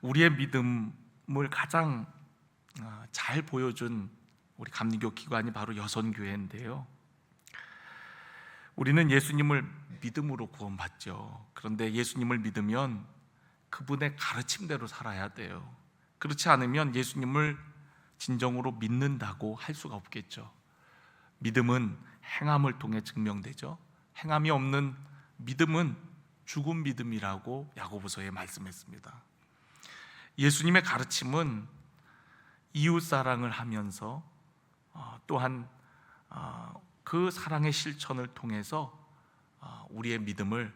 우리의 믿음을 가장 잘 보여준 우리 감리교 기관이 바로 여선교회인데요, 우리는 예수님을 믿음으로 구원받죠. 그런데 예수님을 믿으면 그분의 가르침대로 살아야 돼요. 그렇지 않으면 예수님을 진정으로 믿는다고 할 수가 없겠죠. 믿음은 행함을 통해 증명되죠. 행함이 없는 믿음은 죽은 믿음이라고 야고보서에 말씀했습니다. 예수님의 가르침은 이웃사랑을 하면서 또한 그 사랑의 실천을 통해서 우리의 믿음을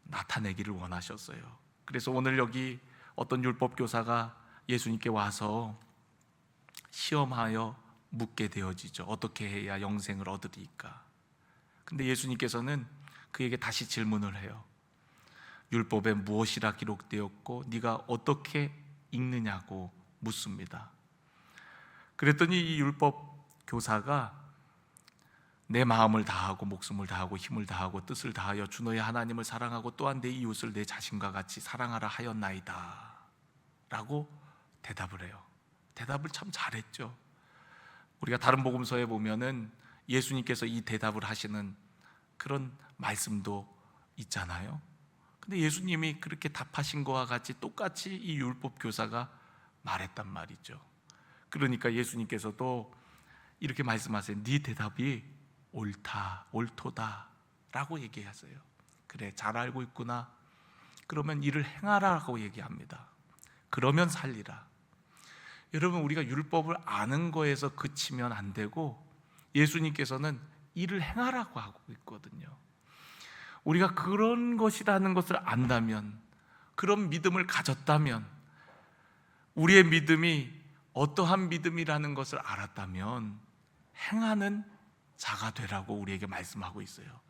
나타내기를 원하셨어요. 그래서 오늘 여기 어떤 율법교사가 예수님께 와서 시험하여 묻게 되어지죠. 어떻게 해야 영생을 얻으리까? 근데 예수님께서는 그에게 다시 질문을 해요. 율법에 무엇이라 기록되었고 네가 어떻게 읽느냐고 묻습니다. 그랬더니 이 율법 교사가 내 마음을 다하고 목숨을 다하고 힘을 다하고 뜻을 다하여 주 너의 하나님을 사랑하고 또한 내 이웃을 내 자신과 같이 사랑하라 하였나이다 라고 대답을 해요. 대답을 참 잘했죠. 우리가 다른 복음서에 보면은 예수님께서 이 대답을 하시는 그런 말씀도 있잖아요. 근데 예수님이 그렇게 답하신 것과 같이 똑같이 이 율법 교사가 말했단 말이죠. 그러니까 예수님께서도 이렇게 말씀하세요. 네 대답이 옳다, 옳도다 라고 얘기하세요. 그래, 잘 알고 있구나. 그러면 이를 행하라고 얘기합니다. 그러면 살리라. 여러분, 우리가 율법을 아는 거에서 그치면 안 되고 예수님께서는 이를 행하라고 하고 있거든요. 우리가 그런 것이라는 것을 안다면, 그런 믿음을 가졌다면, 우리의 믿음이 어떠한 믿음이라는 것을 알았다면 행하는 자가 되라고 우리에게 말씀하고 있어요.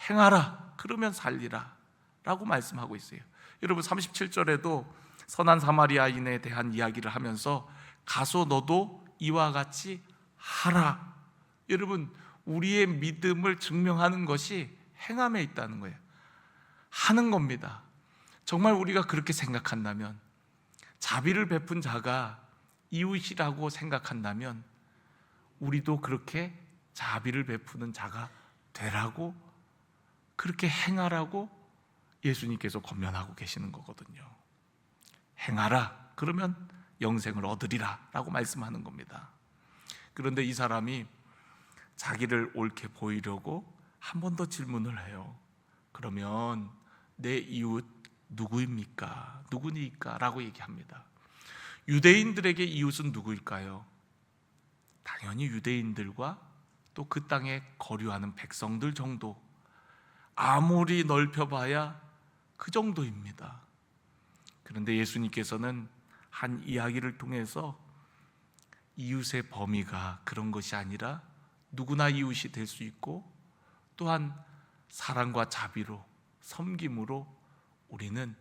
행하라, 그러면 살리라 라고 말씀하고 있어요. 여러분, 37절에도 선한 사마리아인에 대한 이야기를 하면서 가서 너도 이와 같이 하라. 여러분, 우리의 믿음을 증명하는 것이 행함에 있다는 거예요. 하는 겁니다. 정말 우리가 그렇게 생각한다면, 자비를 베푼 자가 이웃이라고 생각한다면 우리도 그렇게 자비를 베푸는 자가 되라고, 그렇게 행하라고 예수님께서 권면하고 계시는 거거든요. 행하라, 그러면 영생을 얻으리라 라고 말씀하는 겁니다. 그런데 이 사람이 자기를 옳게 보이려고 한 번 더 질문을 해요. 그러면 내 이웃 누구입니까? 누구니까? 라고 얘기합니다. 유대인들에게 이웃은 누구일까요? 당연히 유대인들과 또 그 땅에 거류하는 백성들 정도, 아무리 넓혀봐야 그 정도입니다. 그런데 예수님께서는 한 이야기를 통해서 이웃의 범위가 그런 것이 아니라 누구나 이웃이 될 수 있고, 또한 사랑과 자비로, 섬김으로 우리는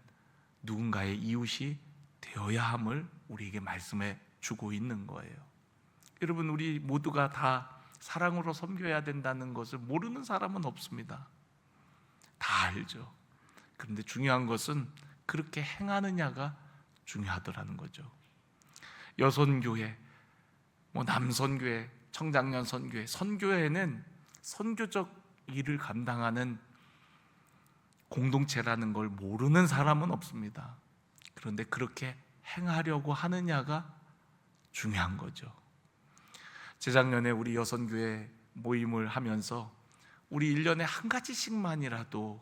누군가의 이웃이 되어야 함을 우리에게 말씀해 주고 있는 거예요. 여러분, 우리 모두가 다 사랑으로 섬겨야 된다는 것을 모르는 사람은 없습니다. 다 알죠. 그런데 중요한 것은 그렇게 행하느냐가 중요하더라는 거죠. 여선교회, 남선교회, 청장년 선교회, 선교회는 선교적 일을 감당하는 공동체라는 걸 모르는 사람은 없습니다. 그런데 그렇게 행하려고 하느냐가 중요한 거죠. 재작년에 우리 여선교회 모임을 하면서 우리 1년에 한 가지씩만이라도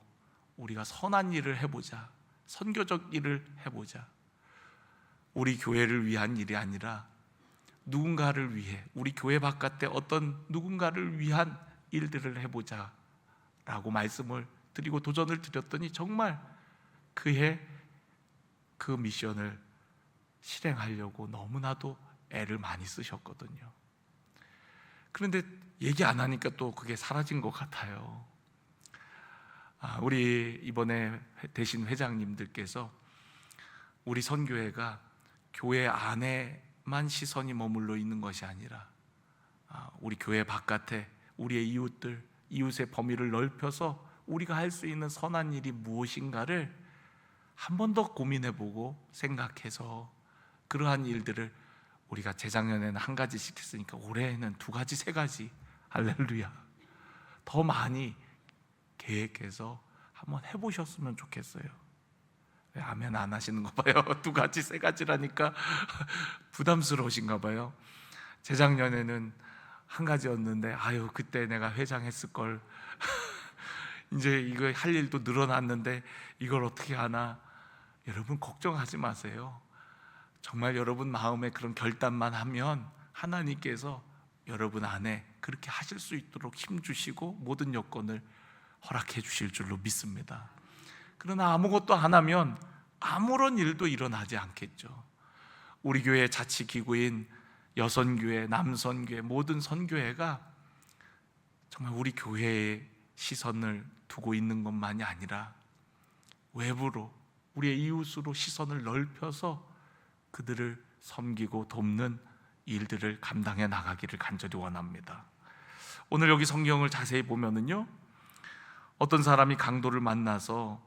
우리가 선한 일을 해보자, 선교적 일을 해보자. 우리 교회를 위한 일이 아니라 누군가를 위해, 우리 교회 바깥에 어떤 누군가를 위한 일들을 해보자 라고 말씀을 드리고 도전을 드렸더니 정말 그의 그 미션을 실행하려고 너무나도 애를 많이 쓰셨거든요. 그런데 얘기 안 하니까 또 그게 사라진 것 같아요. 우리 이번에 대신 회장님들께서 우리 선교회가 교회 안에만 시선이 머물러 있는 것이 아니라 우리 교회 바깥에 우리의 이웃들, 이웃의 범위를 넓혀서 우리가 할 수 있는 선한 일이 무엇인가를 한 번 더 고민해보고 생각해서 그러한 일들을 우리가 재작년에는 한 가지씩 했으니까 올해에는 2가지, 3가지, 할렐루야, 더 많이 계획해서 한번 해보셨으면 좋겠어요. 왜 아멘 안 하시는 거 봐요. 2가지, 3가지라니까 부담스러우신가 봐요. 재작년에는 1가지였는데 아유 그때 내가 회장했을 걸 이제 이거 할 일도 늘어났는데 이걸 어떻게 하나. 여러분 걱정하지 마세요. 정말 여러분 마음에 그런 결단만 하면 하나님께서 여러분 안에 그렇게 하실 수 있도록 힘주시고 모든 여건을 허락해 주실 줄로 믿습니다. 그러나 아무것도 안 하면 아무런 일도 일어나지 않겠죠. 우리 교회 자치기구인 여선교회, 남선교회, 모든 선교회가 정말 우리 교회에 시선을 두고 있는 것만이 아니라 외부로 우리의 이웃으로 시선을 넓혀서 그들을 섬기고 돕는 일들을 감당해 나가기를 간절히 원합니다. 오늘 여기 성경을 자세히 보면은요, 어떤 사람이 강도를 만나서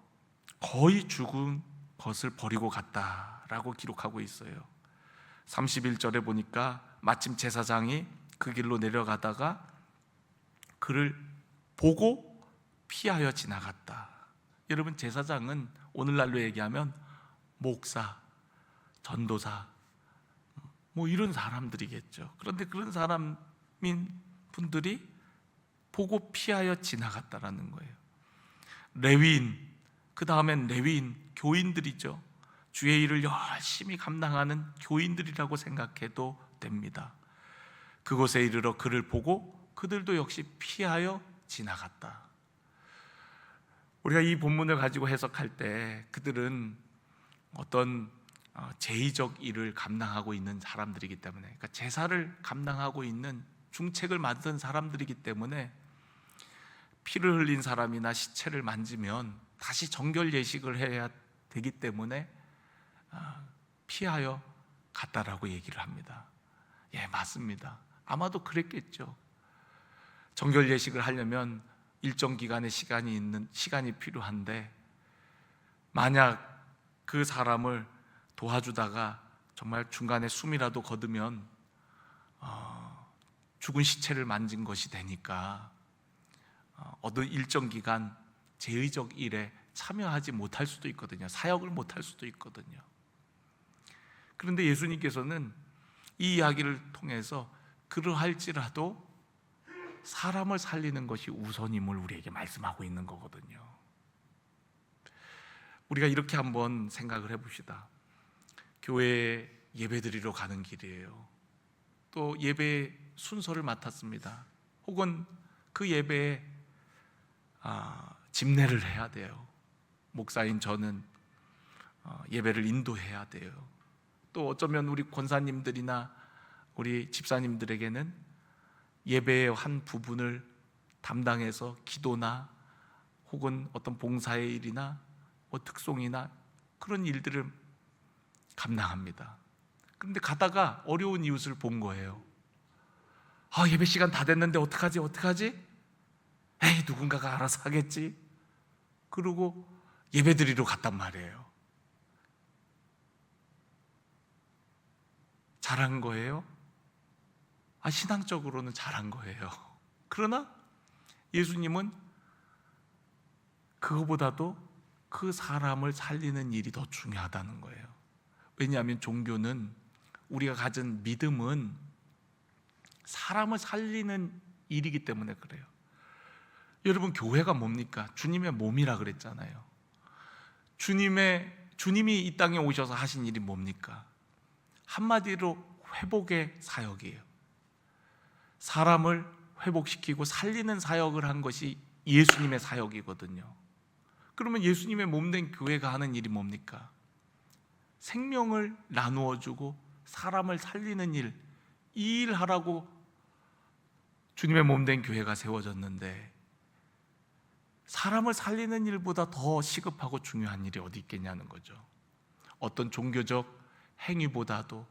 거의 죽은 것을 버리고 갔다라고 기록하고 있어요. 31절에 보니까 마침 제사장이 그 길로 내려가다가 그를 보고 피하여 지나갔다. 여러분, 제사장은 오늘날로 얘기하면 목사, 전도사 뭐 이런 사람들이겠죠. 그런데 그런 사람인 분들이 보고 피하여 지나갔다라는 거예요. 레위인, 그 다음엔 레위인, 교인들이죠. 주의 일을 열심히 감당하는 교인들이라고 생각해도 됩니다. 그곳에 이르러 그를 보고 그들도 역시 피하여 지나갔다. 우리가 이 본문을 가지고 해석할 때 그들은 어떤 제의적 일을 감당하고 있는 사람들이기 때문에, 그러니까 제사를 감당하고 있는 중책을 맡은 사람들이기 때문에 피를 흘린 사람이나 시체를 만지면 다시 정결 예식을 해야 되기 때문에 피하여 갔다라고 얘기를 합니다. 예, 맞습니다. 아마도 그랬겠죠. 정결 예식을 하려면 일정 기간의 시간이 필요한데, 만약 그 사람을 도와주다가 정말 중간에 숨이라도 거두면 죽은 시체를 만진 것이 되니까 어떤 일정 기간 제의적 일에 참여하지 못할 수도 있거든요. 사역을 못할 수도 있거든요. 그런데 예수님께서는 이 이야기를 통해서 그러할지라도 사람을 살리는 것이 우선임을 우리에게 말씀하고 있는 거거든요. 우리가 이렇게 한번 생각을 해봅시다. 교회에 예배드리러 가는 길이에요. 또 예배 순서를 맡았습니다. 혹은 그 예배에 집례를 해야 돼요. 목사인 저는 예배를 인도해야 돼요. 또 어쩌면 우리 권사님들이나 우리 집사님들에게는 예배의 한 부분을 담당해서 기도나 혹은 어떤 봉사의 일이나 뭐 특송이나 그런 일들을 감당합니다. 그런데 가다가 어려운 이웃을 본 거예요. 예배 시간 다 됐는데 어떡하지? 에이, 누군가가 알아서 하겠지. 그러고 예배 드리러 갔단 말이에요. 잘한 거예요? 신앙적으로는 잘한 거예요. 그러나 예수님은 그거보다도 그 사람을 살리는 일이 더 중요하다는 거예요. 왜냐하면 종교는, 우리가 가진 믿음은 사람을 살리는 일이기 때문에 그래요. 여러분, 교회가 뭡니까? 주님의 몸이라 그랬잖아요. 주님이 이 땅에 오셔서 하신 일이 뭡니까? 한마디로 회복의 사역이에요. 사람을 회복시키고 살리는 사역을 한 것이 예수님의 사역이거든요. 그러면 예수님의 몸된 교회가 하는 일이 뭡니까? 생명을 나누어주고 사람을 살리는 일, 이 일 하라고 주님의 몸된 교회가 세워졌는데, 사람을 살리는 일보다 더 시급하고 중요한 일이 어디 있겠냐는 거죠. 어떤 종교적 행위보다도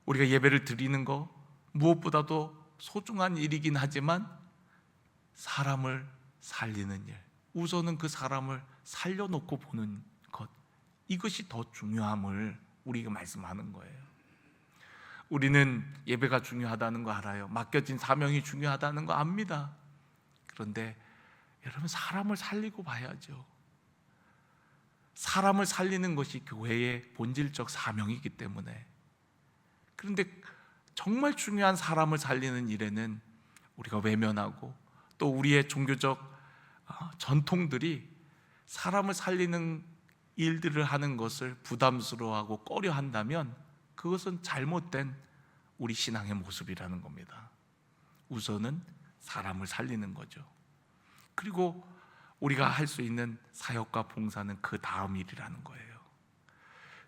우리가 예배를 드리는 거 무엇보다도 소중한 일이긴 하지만 사람을 살리는 일, 우선은 그 사람을 살려놓고 보는 것, 이것이 더 중요함을 우리에게 말씀하는 거예요. 우리는 예배가 중요하다는 거 알아요. 맡겨진 사명이 중요하다는 거 압니다. 그런데 여러분, 사람을 살리고 봐야죠. 사람을 살리는 것이 교회의 본질적 사명이기 때문에. 그런데 정말 중요한 사람을 살리는 일에는 우리가 외면하고, 또 우리의 종교적 전통들이 사람을 살리는 일들을 하는 것을 부담스러워하고 꺼려 한다면 그것은 잘못된 우리 신앙의 모습이라는 겁니다. 우선은 사람을 살리는 거죠. 그리고 우리가 할 수 있는 사역과 봉사는 그 다음 일이라는 거예요.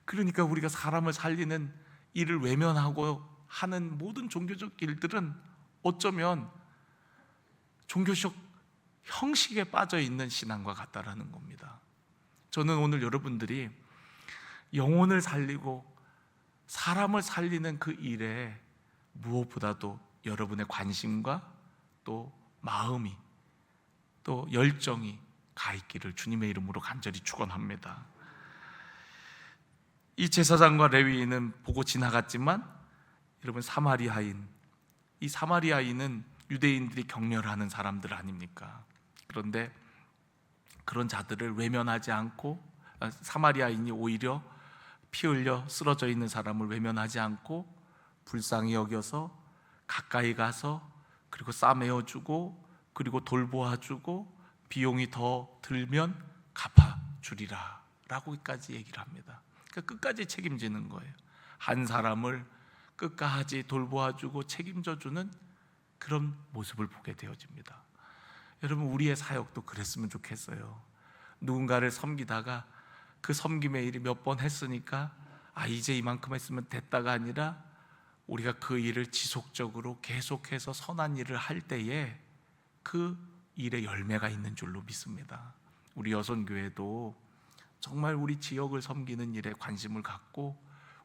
그러니까 우리가 사람을 살리는 일을 외면하고 하는 모든 종교적 일들은 어쩌면 종교적 형식에 빠져 있는 신앙과 같다라는 겁니다. 저는 오늘 여러분들이 영혼을 살리고 사람을 살리는 그 일에 무엇보다도 여러분의 관심과 또 마음이, 또 열정이 가 있기를 주님의 이름으로 간절히 축원합니다. 이 제사장과 레위인은 보고 지나갔지만, 여러분, 이 사마리아인은 유대인들이 격렬하는 사람들 아닙니까? 그런데 그런 자들을 외면하지 않고, 사마리아인이 오히려 피 흘려 쓰러져 있는 사람을 외면하지 않고 불쌍히 여겨서 가까이 가서, 그리고 싸매어주고, 그리고 돌보아주고, 비용이 더 들면 갚아주리라 라고까지 얘기를 합니다. 그러니까 끝까지 책임지는 거예요. 한 사람을 끝까지 돌보아주고 책임져주는 그런 모습을 보게 되어집니다. 여러분, 우리의 사역도 그랬으면 좋겠어요. 누군가를 섬기다가 그 섬김의 일이 몇 번 했으니까 이제 이만큼 했으면 됐다가 아니라, 우리가 그 일을 지속적으로 계속해서 선한 일을 할 때에 그 일에 열매가 있는 줄로 믿습니다. 우리 여선교회도 정말 우리 지역을 섬기는 일에 관심을 갖고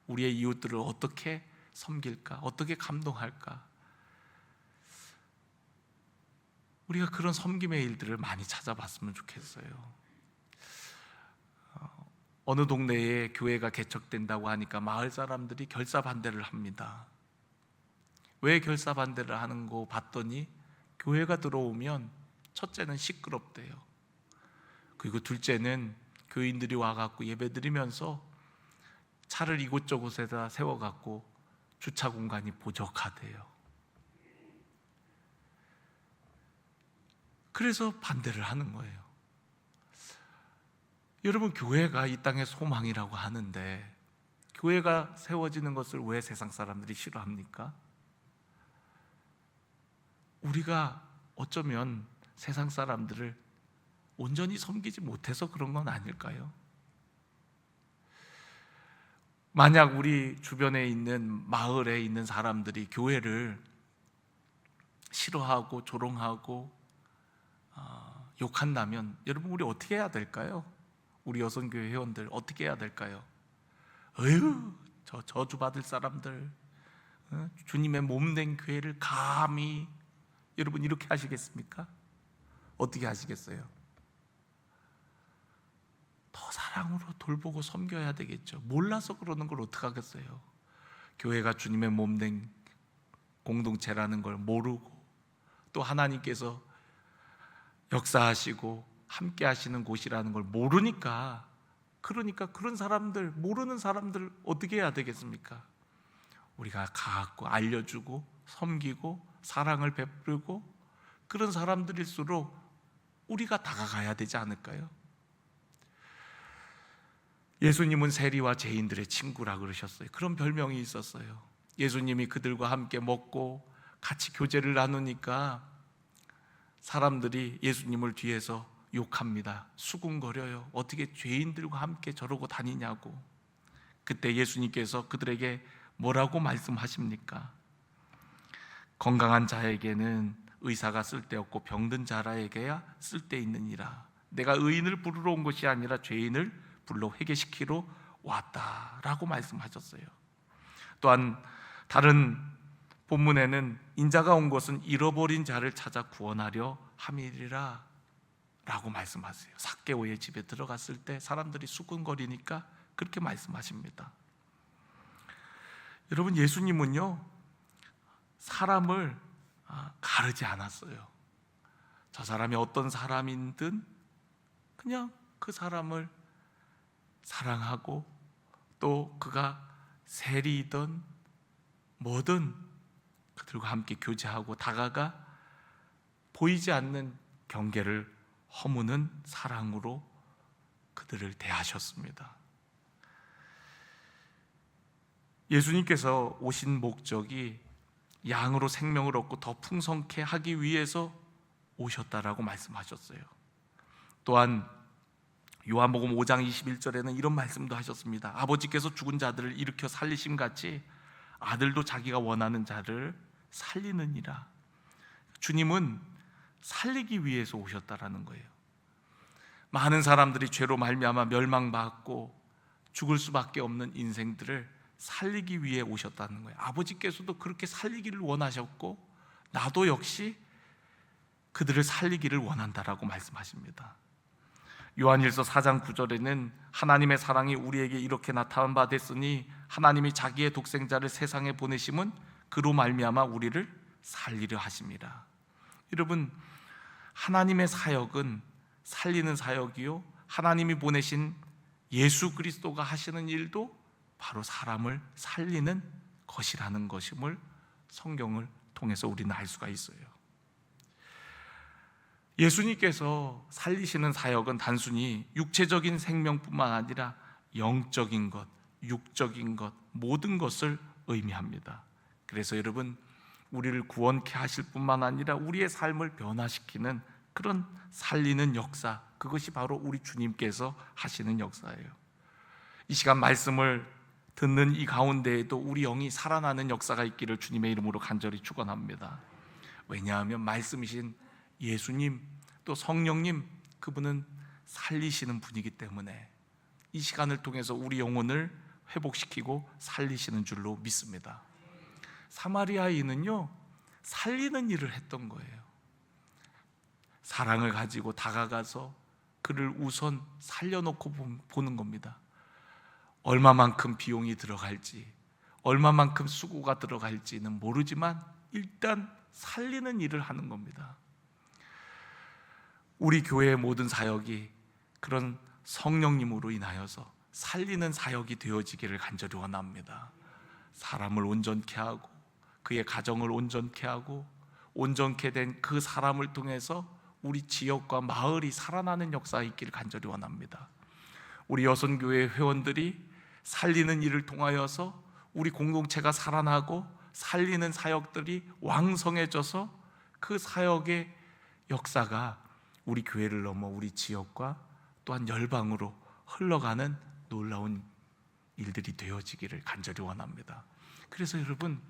우리의 이웃들을 어떻게 섬길까, 어떻게 감동할까, 우리가 그런 섬김의 일들을 많이 찾아봤으면 좋겠어요. 어느 동네에 교회가 개척된다고 하니까 마을 사람들이 결사반대를 합니다. 왜 결사반대를 하는 거 봤더니, 교회가 들어오면 첫째는 시끄럽대요. 그리고 둘째는 교인들이 와갖고 예배드리면서 차를 이곳저곳에다 세워갖고 주차 공간이 부족하대요. 그래서 반대를 하는 거예요. 여러분, 교회가 이 땅의 소망이라고 하는데 교회가 세워지는 것을 왜 세상 사람들이 싫어합니까? 우리가 어쩌면 세상 사람들을 온전히 섬기지 못해서 그런 건 아닐까요? 만약 우리 주변에 있는 마을에 있는 사람들이 교회를 싫어하고 조롱하고 욕한다면, 여러분, 우리 어떻게 해야 될까요? 우리 여선교회 회원들 어떻게 해야 될까요? 어휴, 저 저주받을 사람들, 주님의 몸된 교회를 감히, 여러분, 이렇게 하시겠습니까? 어떻게 하시겠어요? 더 사랑으로 돌보고 섬겨야 되겠죠. 몰라서 그러는 걸 어떡하겠어요? 교회가 주님의 몸된 공동체라는 걸 모르고, 또 하나님께서 역사하시고 함께 하시는 곳이라는 걸 모르니까, 그러니까 그런 사람들, 모르는 사람들 어떻게 해야 되겠습니까? 우리가 가고 알려주고 섬기고 사랑을 베풀고, 그런 사람들일수록 우리가 다가가야 되지 않을까요? 예수님은 세리와 죄인들의 친구라 그러셨어요. 그런 별명이 있었어요. 예수님이 그들과 함께 먹고 같이 교제를 나누니까 사람들이 예수님을 뒤에서 욕합니다. 수군거려요. 어떻게 죄인들과 함께 저러고 다니냐고. 그때 예수님께서 그들에게 뭐라고 말씀하십니까? 건강한 자에게는 의사가 쓸데없고 병든 자라에게야 쓸데있느니라. 내가 의인을 부르러 온 것이 아니라 죄인을 불러 회개시키러 왔다라고 말씀하셨어요. 또한 다른 본문에는 인자가 온 것은 잃어버린 자를 찾아 구원하려 함이리라 라고 말씀하세요. 삭개오의 집에 들어갔을 때 사람들이 수군거리니까 그렇게 말씀하십니다. 여러분, 예수님은요 사람을 가르지 않았어요. 저 사람이 어떤 사람이든 그냥 그 사람을 사랑하고, 또 그가 세리이든 뭐든 그들과 함께 교제하고 다가가 보이지 않는 경계를 허무는 사랑으로 그들을 대하셨습니다. 예수님께서 오신 목적이 양으로 생명을 얻고 더 풍성케 하기 위해서 오셨다라고 말씀하셨어요. 또한 요한복음 5장 21절에는 이런 말씀도 하셨습니다. 아버지께서 죽은 자들을 일으켜 살리심 같이 아들도 자기가 원하는 자를 살리느니라. 주님은 살리기 위해서 오셨다라는 거예요. 많은 사람들이 죄로 말미암아 멸망받고 죽을 수밖에 없는 인생들을 살리기 위해 오셨다는 거예요. 아버지께서도 그렇게 살리기를 원하셨고 나도 역시 그들을 살리기를 원한다라고 말씀하십니다. 요한일서 4장 9절에는 하나님의 사랑이 우리에게 이렇게 나타난 바 됐으니 하나님이 자기의 독생자를 세상에 보내심은 그로 말미암아 우리를 살리려 하심이라. 여러분, 하나님의 사역은 살리는 사역이요, 하나님이 보내신 예수 그리스도가 하시는 일도 바로 사람을 살리는 것이라는 것임을 성경을 통해서 우리는 알 수가 있어요. 예수님께서 살리시는 사역은 단순히 육체적인 생명뿐만 아니라 영적인 것, 육적인 것, 모든 것을 의미합니다. 그래서 여러분, 우리를 구원케 하실 뿐만 아니라 우리의 삶을 변화시키는 그런 살리는 역사, 그것이 바로 우리 주님께서 하시는 역사예요. 이 시간 말씀을 듣는 이 가운데에도 우리 영이 살아나는 역사가 있기를 주님의 이름으로 간절히 축원합니다. 왜냐하면 말씀이신 예수님, 또 성령님, 그분은 살리시는 분이기 때문에 이 시간을 통해서 우리 영혼을 회복시키고 살리시는 줄로 믿습니다. 사마리아인은요 살리는 일을 했던 거예요. 사랑을 가지고 다가가서 그를 우선 살려놓고 보는 겁니다. 얼마만큼 비용이 들어갈지, 얼마만큼 수고가 들어갈지는 모르지만 일단 살리는 일을 하는 겁니다. 우리 교회의 모든 사역이 그런 성령님으로 인하여서 살리는 사역이 되어지기를 간절히 원합니다. 사람을 온전케 하고 그의 가정을 온전케 하고 온전케 된 그 사람을 통해서 우리 지역과 마을이 살아나는 역사가 있기를 간절히 원합니다. 우리 여선교회 회원들이 살리는 일을 통하여서 우리 공동체가 살아나고 살리는 사역들이 왕성해져서 그 사역의 역사가 우리 교회를 넘어 우리 지역과 또한 열방으로 흘러가는 놀라운 일들이 되어지기를 간절히 원합니다. 그래서 여러분,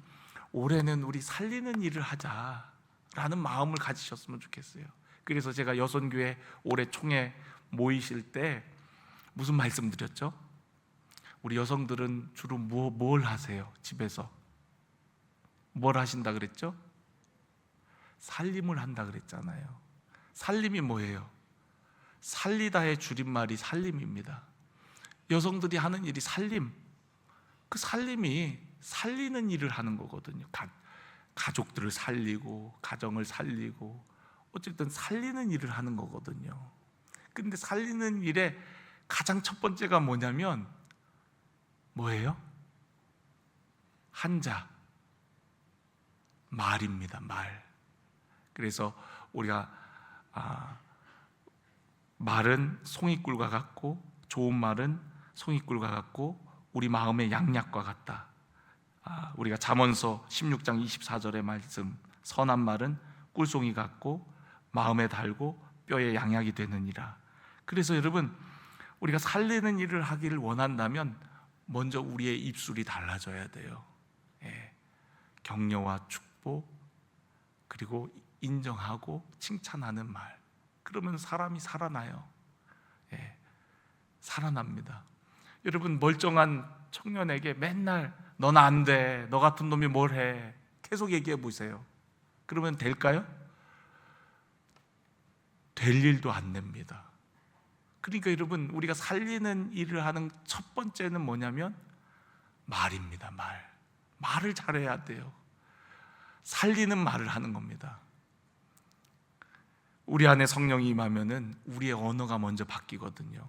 올해는 우리 살리는 일을 하자라는 마음을 가지셨으면 좋겠어요. 그래서 제가 여선교회 올해 총회 모이실 때 무슨 말씀 드렸죠? 우리 여성들은 주로 뭘 하세요? 집에서 뭘 하신다 그랬죠? 살림을 한다 그랬잖아요. 살림이 뭐예요? 살리다의 줄임말이 살림입니다. 여성들이 하는 일이 살림, 그 살림이 살리는 일을 하는 거거든요. 가족들을 살리고 가정을 살리고 어쨌든 살리는 일을 하는 거거든요. 근데 살리는 일의 가장 첫 번째가 뭐냐면 뭐예요? 한자, 말입니다. 말. 그래서 우리가 말은 송이꿀과 같고 좋은 말은 송이꿀과 같고 우리 마음의 양약과 같다. 우리가 잠언서 16장 24절의 말씀, 선한 말은 꿀송이 같고 마음에 달고 뼈에 양약이 되느니라. 그래서 여러분, 우리가 살리는 일을 하기를 원한다면 먼저 우리의 입술이 달라져야 돼요. 격려와 축복, 그리고 인정하고 칭찬하는 말, 그러면 사람이 살아나요. 살아납니다. 여러분, 멀쩡한 청년에게 맨날 넌 안 돼, 너 같은 놈이 뭘 해, 계속 얘기해 보세요. 그러면 될까요? 될 일도 안 됩니다. 그러니까 여러분, 우리가 살리는 일을 하는 첫 번째는 뭐냐면 말입니다. 말을 잘해야 돼요. 살리는 말을 하는 겁니다. 우리 안에 성령이 임하면은 우리의 언어가 먼저 바뀌거든요.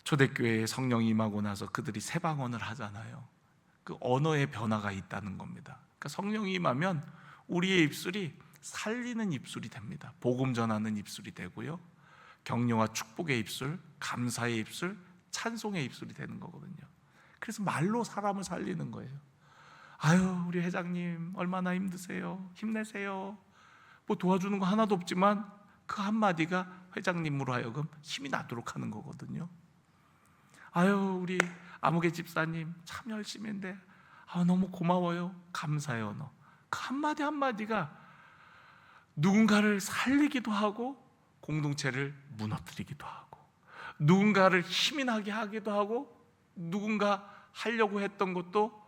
초대교회에 성령이 임하고 나서 그들이 새방언을 하잖아요. 그 언어의 변화가 있다는 겁니다. 그러니까 성령이 임하면 우리의 입술이 살리는 입술이 됩니다. 복음 전하는 입술이 되고요, 격려와 축복의 입술, 감사의 입술, 찬송의 입술이 되는 거거든요. 그래서 말로 사람을 살리는 거예요. 아유, 우리 회장님 얼마나 힘드세요, 힘내세요. 뭐 도와주는 거 하나도 없지만 그 한마디가 회장님으로 하여금 힘이 나도록 하는 거거든요. 아유, 우리 아무개 집사님 참 열심히 했는데 너무 고마워요. 감사의 언어. 그 한마디 한마디가 누군가를 살리기도 하고 공동체를 무너뜨리기도 하고 누군가를 힘이 나게 하기도 하고 누군가 하려고 했던 것도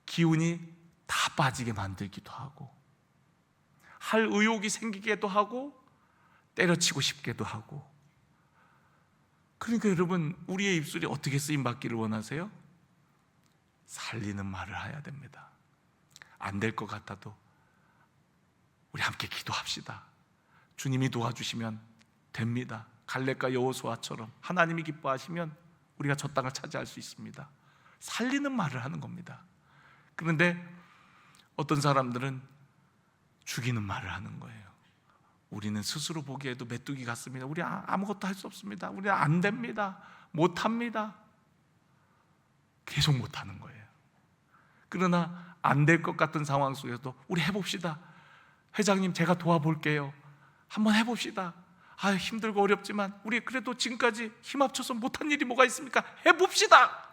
기운이 다 빠지게 만들기도 하고 할 의욕이 생기게도 하고 때려치고 싶게도 하고. 그러니까 여러분, 우리의 입술이 어떻게 쓰임받기를 원하세요? 살리는 말을 해야 됩니다. 안 될 것 같아도 우리 함께 기도합시다. 주님이 도와주시면 됩니다. 갈렙과 여호수아처럼 하나님이 기뻐하시면 우리가 저 땅을 차지할 수 있습니다. 살리는 말을 하는 겁니다. 그런데 어떤 사람들은 죽이는 말을 하는 거예요. 우리는 스스로 보기에도 메뚜기 같습니다. 우리 아무것도 할 수 없습니다. 우리는 안 됩니다. 못합니다. 계속 못하는 거예요. 그러나 안 될 것 같은 상황 속에서도 우리 해봅시다. 회장님 제가 도와볼게요. 한번 해봅시다. 힘들고 어렵지만 우리 그래도 지금까지 힘 합쳐서 못한 일이 뭐가 있습니까? 해봅시다.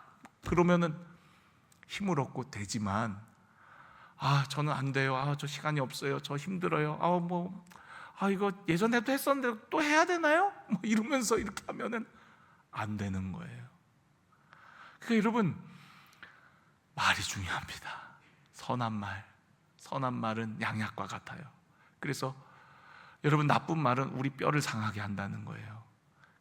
그러면은 힘을 얻고 되지만 저는 안 돼요. 저 시간이 없어요. 저 힘들어요. 이거 예전에도 했었는데 또 해야 되나요? 이러면서 이렇게 하면은 안 되는 거예요. 그러니까 여러분, 말이 중요합니다. 선한 말은 양약과 같아요. 그래서 여러분, 나쁜 말은 우리 뼈를 상하게 한다는 거예요.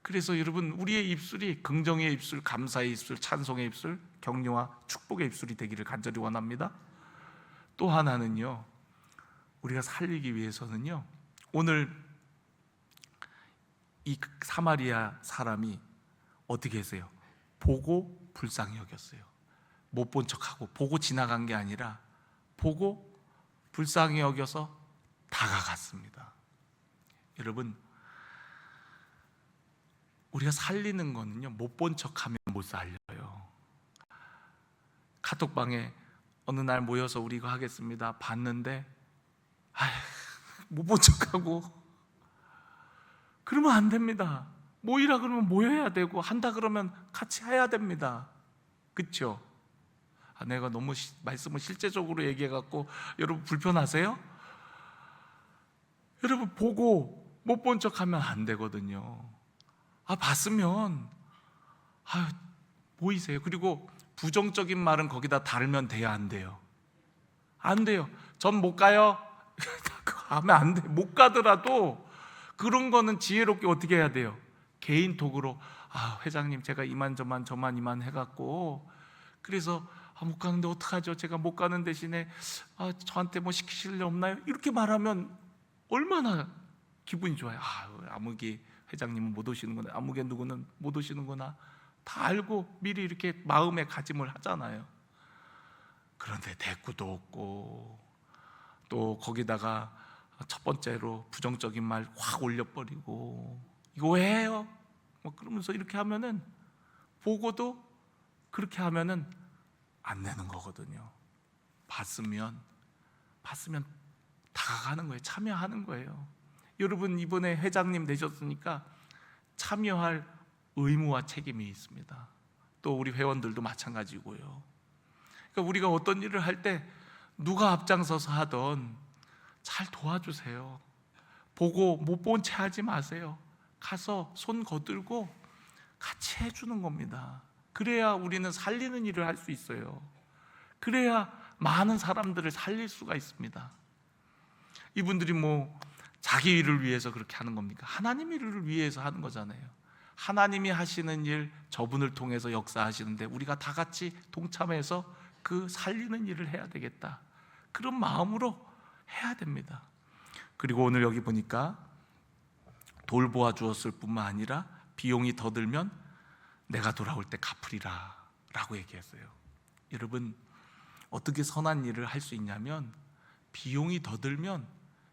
그래서 여러분, 우리의 입술이 긍정의 입술, 감사의 입술, 찬송의 입술, 격려와 축복의 입술이 되기를 간절히 원합니다. 또 하나는요, 우리가 살리기 위해서는요, 오늘 이 사마리아 사람이 어떻게 했어요? 보고 불쌍히 여겼어요. 못 본 척하고 보고 지나간 게 아니라 보고 불쌍히 여겨서 다가갔습니다. 여러분, 우리가 살리는 거는요, 못 본 척하면 못 살려요. 카톡방에 어느 날 모여서 우리 이거 하겠습니다 봤는데 못 본 척하고 그러면 안 됩니다. 모이라 그러면 모여야 되고 한다 그러면 같이 해야 됩니다. 그렇죠? 내가 너무 말씀을 실제적으로 얘기해갖고 여러분 불편하세요? 여러분, 보고 못 본 척하면 안 되거든요. 봤으면 보이세요. 그리고 부정적인 말은 거기다 달면 돼요, 안 돼요? 안 돼요. 전 못 가요. 그거 하면 안 돼. 못 가더라도 그런 거는 지혜롭게 어떻게 해야 돼요? 개인톡으로 회장님 제가 이만저만 저만 해갖고 그래서 못 가는데 어떡하죠? 제가 못 가는 대신에 저한테 뭐 시키실 일 없나요? 이렇게 말하면 얼마나 기분이 좋아요. 아무개 회장님은 못 오시는구나, 아무개 누구는 못 오시는구나 다 알고 미리 이렇게 마음에 가짐을 하잖아요. 그런데 대꾸도 없고 또 거기다가 첫 번째로 부정적인 말 확 올려버리고 이거 왜 해요? 그러면서 이렇게 하면은 보고도 그렇게 하면은 안 되는 거거든요. 봤으면 다가가는 거예요. 참여하는 거예요. 여러분, 이번에 회장님 되셨으니까 참여할 의무와 책임이 있습니다. 또 우리 회원들도 마찬가지고요. 그러니까 우리가 어떤 일을 할 때 누가 앞장서서 하던 잘 도와주세요. 보고 못 본 채 하지 마세요. 가서 손 거들고 같이 해주는 겁니다. 그래야 우리는 살리는 일을 할 수 있어요. 그래야 많은 사람들을 살릴 수가 있습니다. 이분들이 자기 일을 위해서 그렇게 하는 겁니까? 하나님 일을 위해서 하는 거잖아요. 하나님이 하시는 일, 저분을 통해서 역사하시는데 우리가 다 같이 동참해서 그 살리는 일을 해야 되겠다, 그런 마음으로 해야 됩니다. 그리고 오늘 여기 보니까 돌보아 주었을 뿐만 아니라 비용이 더 들면 내가 돌아올 때 갚으리라 라고 얘기했어요. 여러분, 어떻게 선한 일을 할 수 있냐면 비용이 더 들면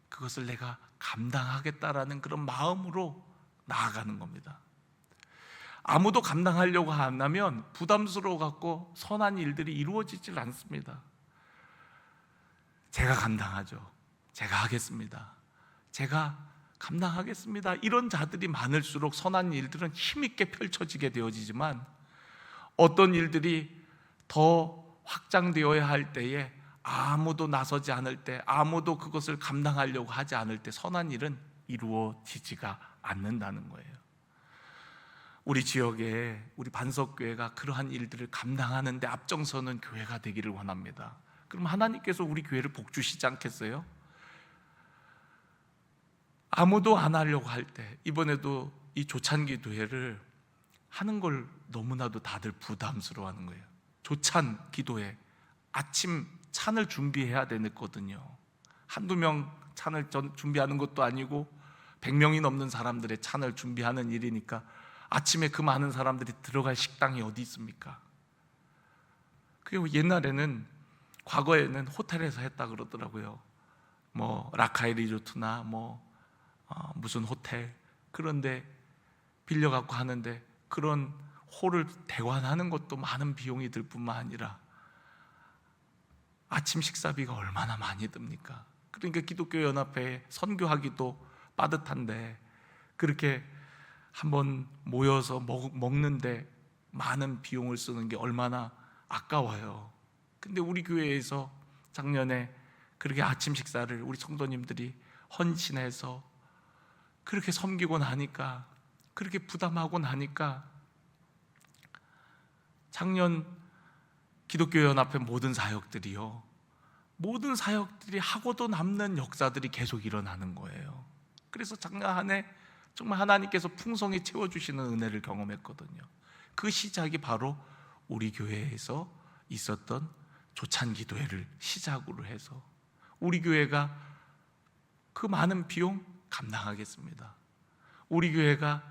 그것을 내가 감당하겠다라는 그런 마음으로 나아가는 겁니다. 아무도 감당하려고 안 하면 부담스러워 갖고 선한 일들이 이루어지질 않습니다. 제가 감당하죠, 제가 하겠습니다, 제가 감당하겠습니다, 이런 자들이 많을수록 선한 일들은 힘있게 펼쳐지게 되어지지만, 어떤 일들이 더 확장되어야 할 때에 아무도 나서지 않을 때, 아무도 그것을 감당하려고 하지 않을 때 선한 일은 이루어지지가 않는다는 거예요. 우리 지역에, 우리 반석교회가 그러한 일들을 감당하는 데 앞장서는 교회가 되기를 원합니다. 그럼 하나님께서 우리 교회를 복 주시지 않겠어요? 아무도 안 하려고 할 때, 이번에도 이 조찬기 교회를 하는 걸 너무나도 다들 부담스러워하는 거예요. 조찬 기도회, 아침 찬을 준비해야 되거든요. 한두 명 찬을 준비하는 것도 아니고 100명이 넘는 사람들의 찬을 준비하는 일이니까 아침에 그 많은 사람들이 들어갈 식당이 어디 있습니까? 그리고 옛날에는, 과거에는 호텔에서 했다 그러더라고요. 뭐 라카이 리조트나 무슨 호텔, 그런데 빌려갖고 하는데, 그런 홀을 대관하는 것도 많은 비용이 들 뿐만 아니라 아침 식사비가 얼마나 많이 듭니까? 그러니까 기독교 연합회에 선교하기도 빠듯한데 그렇게 한번 모여서 먹는데 많은 비용을 쓰는 게 얼마나 아까워요. 근데 우리 교회에서 작년에 그렇게 아침 식사를 우리 성도님들이 헌신해서 그렇게 섬기고 나니까, 그렇게 부담하고 나니까, 작년 기독교 연합회 모든 사역들이 하고도 남는 역사들이 계속 일어나는 거예요. 그래서 작년 한 해 정말 하나님께서 풍성히 채워주시는 은혜를 경험했거든요. 그 시작이 바로 우리 교회에서 있었던 조찬기도회를 시작으로 해서 우리 교회가 그 많은 비용 감당하겠습니다. 우리 교회가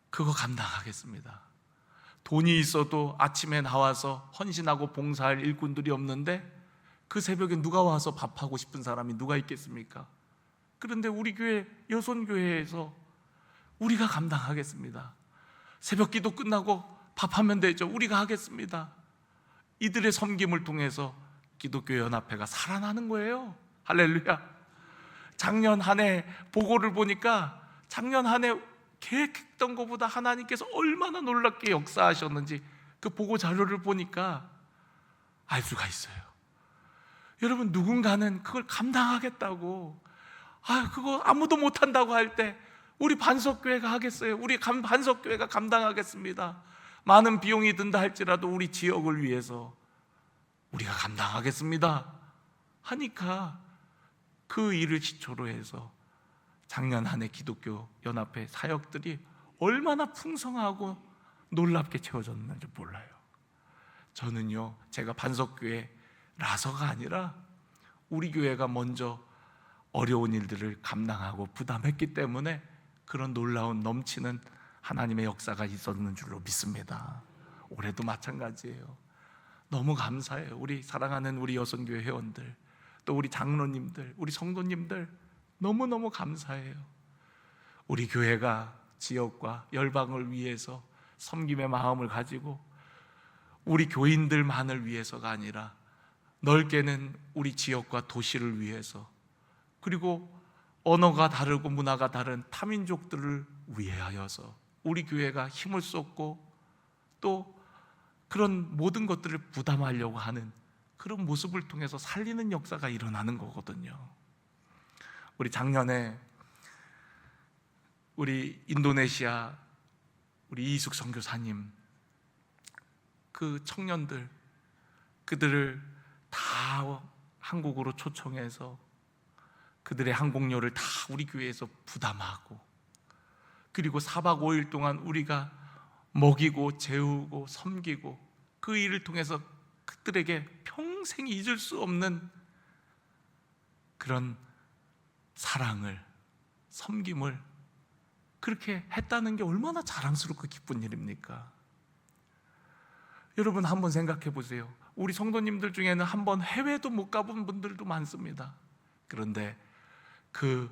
그거 감당하겠습니다. 돈이 있어도 아침에 나와서 헌신하고 봉사할 일꾼들이 없는데 그 새벽에 누가 와서 밥하고 싶은 사람이 누가 있겠습니까? 그런데 우리 교회, 여손교회에서 우리가 감당하겠습니다. 새벽 기도 끝나고 밥하면 되죠. 우리가 하겠습니다. 이들의 섬김을 통해서 기독교 연합회가 살아나는 거예요. 할렐루야. 작년 한 해 보고를 보니까 작년 한 해 계획했던 것보다 하나님께서 얼마나 놀랍게 역사하셨는지 그 보고 자료를 보니까 알 수가 있어요. 여러분, 누군가는 그걸 감당하겠다고, 그거 아무도 못한다고 할 때 우리 반석교회가 하겠어요. 우리 반석교회가 감당하겠습니다. 많은 비용이 든다 할지라도 우리 지역을 위해서 우리가 감당하겠습니다 하니까 그 일을 기초로 해서 작년 한 해 기독교 연합회 사역들이 얼마나 풍성하고 놀랍게 채워졌는지 몰라요. 저는요, 제가 반석교회라서가 아니라 우리 교회가 먼저 어려운 일들을 감당하고 부담했기 때문에 그런 놀라운 넘치는 하나님의 역사가 있었는 줄로 믿습니다. 올해도 마찬가지예요. 너무 감사해요. 우리 사랑하는 우리 여선교회 회원들, 또 우리 장로님들, 우리 성도님들 너무너무 감사해요. 우리 교회가 지역과 열방을 위해서 섬김의 마음을 가지고 우리 교인들만을 위해서가 아니라 넓게는 우리 지역과 도시를 위해서, 그리고 언어가 다르고 문화가 다른 타민족들을 위하여서 우리 교회가 힘을 쏟고 또 그런 모든 것들을 부담하려고 하는 그런 모습을 통해서 살리는 역사가 일어나는 거거든요. 우리 작년에 우리 인도네시아 우리 이숙 선교사님, 그 청년들, 그들을 다 한국으로 초청해서 그들의 항공료를 다 우리 교회에서 부담하고, 그리고 4박 5일 동안 우리가 먹이고 재우고 섬기고 그 일을 통해서 그들에게 평생 잊을 수 없는 그런 사랑을, 섬김을 그렇게 했다는 게 얼마나 자랑스럽고 기쁜 일입니까? 여러분 한번 생각해 보세요. 우리 성도님들 중에는 한번 해외도 못 가본 분들도 많습니다. 그런데 그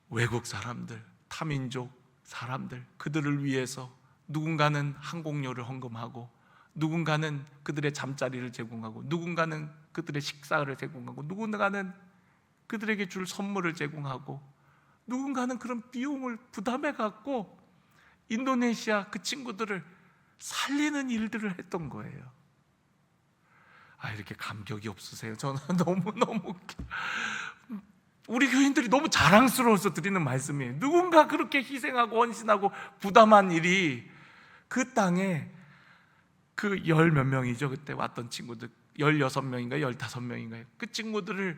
외국 사람들, 타민족 사람들, 그들을 위해서 누군가는 항공료를 헌금하고, 누군가는 그들의 잠자리를 제공하고, 누군가는 그들의 식사를 제공하고, 누군가는 그들에게 줄 선물을 제공하고, 누군가는 그런 비용을 부담해 갖고 인도네시아 그 친구들을 살리는 일들을 했던 거예요. 이렇게 감격이 없으세요? 저는 너무 우리 교인들이 너무 자랑스러워서 드리는 말씀이에요. 누군가 그렇게 희생하고 헌신하고 부담한 일이 그 땅에 그 열 몇 명이죠, 그때 왔던 친구들 16명인가요? 15명인가요? 그 친구들을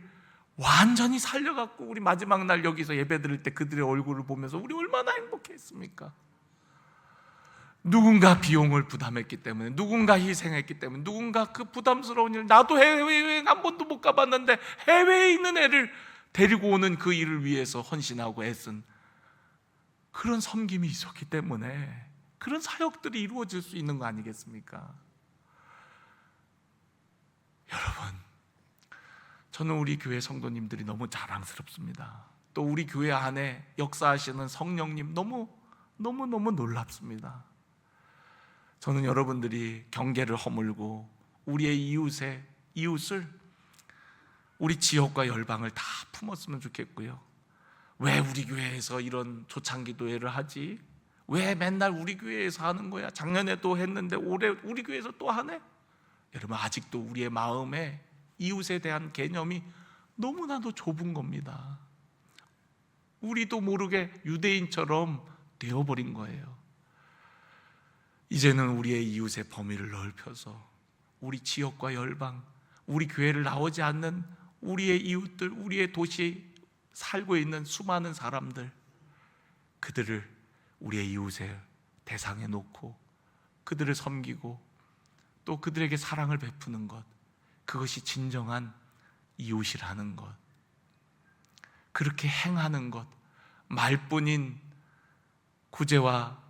완전히 살려갖고 우리 마지막 날 여기서 예배 드릴 때 그들의 얼굴을 보면서 우리 얼마나 행복했습니까? 누군가 비용을 부담했기 때문에, 누군가 희생했기 때문에, 누군가 그 부담스러운 일, 나도 해외여행 한 번도 못 가봤는데 해외에 있는 애를 데리고 오는 그 일을 위해서 헌신하고 애쓴 그런 섬김이 있었기 때문에 그런 사역들이 이루어질 수 있는 거 아니겠습니까? 여러분, 저는 우리 교회 성도님들이 너무 자랑스럽습니다. 또 우리 교회 안에 역사하시는 성령님 너무 놀랍습니다. 저는 여러분들이 경계를 허물고 우리의 이웃을 우리 지역과 열방을 다 품었으면 좋겠고요. 왜 우리 교회에서 이런 초창기도회를 하지? 왜 맨날 우리 교회에서 하는 거야? 작년에도 했는데 올해 우리 교회에서 또 하네? 여러분, 아직도 우리의 마음에 이웃에 대한 개념이 너무나도 좁은 겁니다. 우리도 모르게 유대인처럼 되어버린 거예요. 이제는 우리의 이웃의 범위를 넓혀서 우리 지역과 열방, 우리 교회를 나오지 않는 우리의 이웃들, 우리의 도시에 살고 있는 수많은 사람들, 그들을 우리의 이웃의 대상에 놓고 그들을 섬기고 또 그들에게 사랑을 베푸는 것, 그것이 진정한 이웃이라는 것. 그렇게 행하는 것, 말뿐인 구제와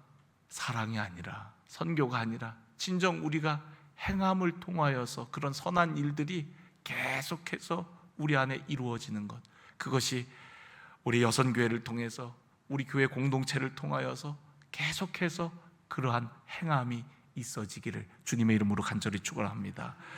사랑이 아니라, 선교가 아니라 진정 우리가 행함을 통하여서 그런 선한 일들이 계속해서 우리 안에 이루어지는 것, 그것이 우리 여선교회를 통해서, 우리 교회 공동체를 통하여서 계속해서 그러한 행함이 있어지기를 주님의 이름으로 간절히 축원합니다.